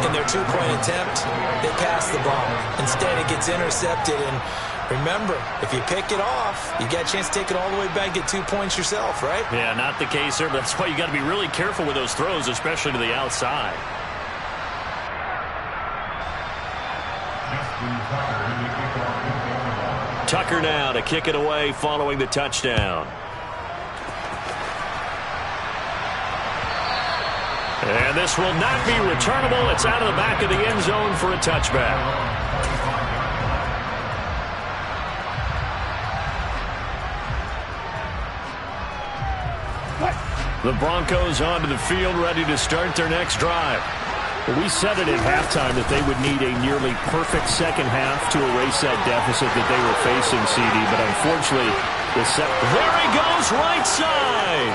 in their 2-point attempt, they pass the ball. Instead, it gets intercepted. And remember, if you pick it off, you got a chance to take it all the way back, get 2 points yourself, right? Yeah, not the case here, but that's why you got to be really careful with those throws, especially to the outside. Tucker now to kick it away following the touchdown. And this will not be returnable. It's out of the back of the end zone for a touchback. The Broncos onto the field, ready to start their next drive. We said it at halftime that they would need a nearly perfect second half to erase that deficit that they were facing, CD. But unfortunately, there he goes, right side.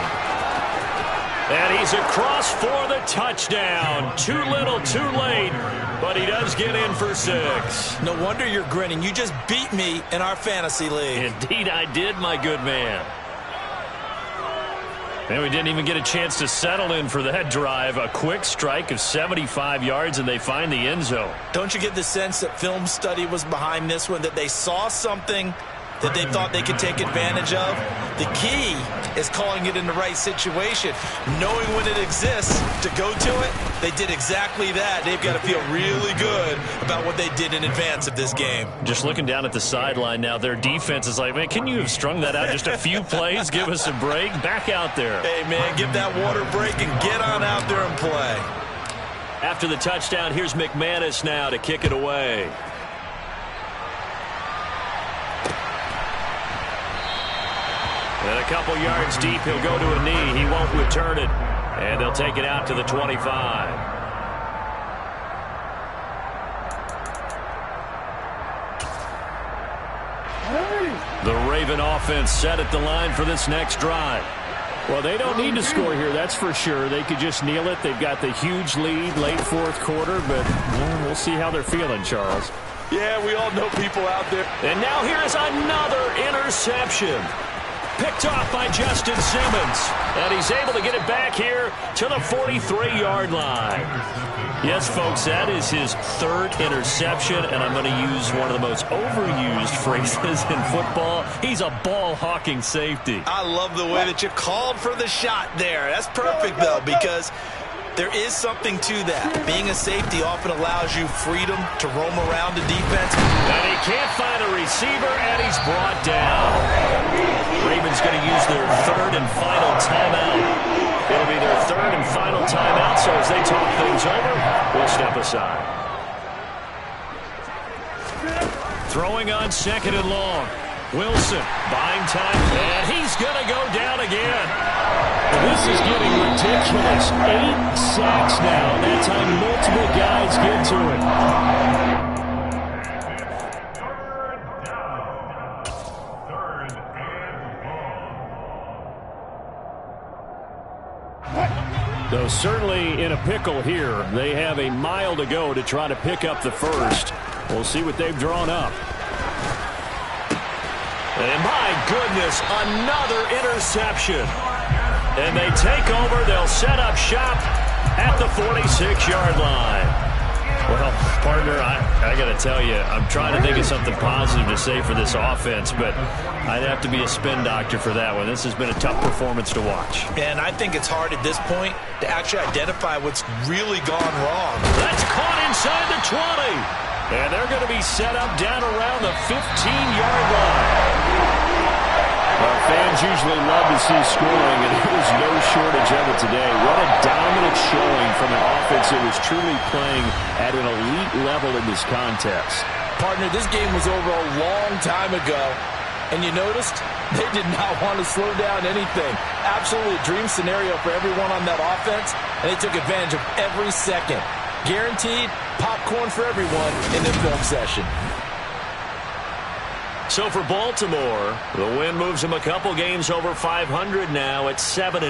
And he's across for the touchdown. Too little, too late, but he does get in for 6. No wonder you're grinning. You just beat me in our fantasy league. Indeed I did, my good man. And we didn't even get a chance to settle in for that drive. A quick strike of 75 yards, and they find the end zone. Don't you get the sense that film study was behind this one, that they saw something that they thought they could take advantage of? The key is calling it in the right situation. Knowing when it exists to go to it, they did exactly that. They've got to feel really good about what they did in advance of this game. Just looking down at the sideline now, their defense is like, man, can you have strung that out just a few plays? Give us a break. Back out there. Hey, man, give that water break and get on out there and play. After the touchdown, here's McManus now to kick it away. And a couple yards deep, he'll go to a knee. He won't return it. And they'll take it out to the 25. Raven offense set at the line for this next drive. Well, they don't need to score here, that's for sure. They could just kneel it. They've got the huge lead late fourth quarter, but we'll see how they're feeling, Charles. Yeah, we all know people out there. And now here is another interception. Picked off by Justin Simmons. And he's able to get it back here to the 43-yard line. Yes, folks, that is his third interception, and I'm going to use one of the most overused phrases in football. He's a ball-hawking safety. I love the way that you called for the shot there. That's perfect, though, because there is something to that. Being a safety often allows you freedom to roam around the defense. And he can't find a receiver, and he's brought down. Ravens going to use their third and final timeout. It'll be their third and final timeout, so as they talk things over, we'll step aside. Throwing on second and long. Wilson buying time, and he's going to go down again. This is getting ridiculous. 8 sacks now. That's how multiple guys get to it. Though certainly in a pickle here. They have a mile to go to try to pick up the first. We'll see what they've drawn up. And my goodness, another interception. And they take over. They'll set up shop at the 46-yard line. Well, partner, I got to tell you, I'm trying to think of something positive to say for this offense, but I'd have to be a spin doctor for that one. This has been a tough performance to watch. And I think it's hard at this point to actually identify what's really gone wrong. That's caught inside the 20. And they're going to be set up down around the 15-yard line. Well, fans usually love to see scoring, and there was no shortage of it today. What a dominant showing from an offense that was truly playing at an elite level in this contest. Partner, this game was over a long time ago, and you noticed they did not want to slow down anything. Absolutely a dream scenario for everyone on that offense, and they took advantage of every second. Guaranteed popcorn for everyone in the film session. So for Baltimore, the win moves them a couple games over 500 now at 7-5.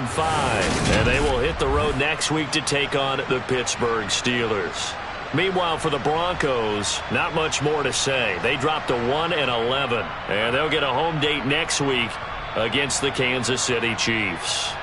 And they will hit the road next week to take on the Pittsburgh Steelers. Meanwhile, for the Broncos, not much more to say. They dropped to 1-11, and they'll get a home date next week against the Kansas City Chiefs.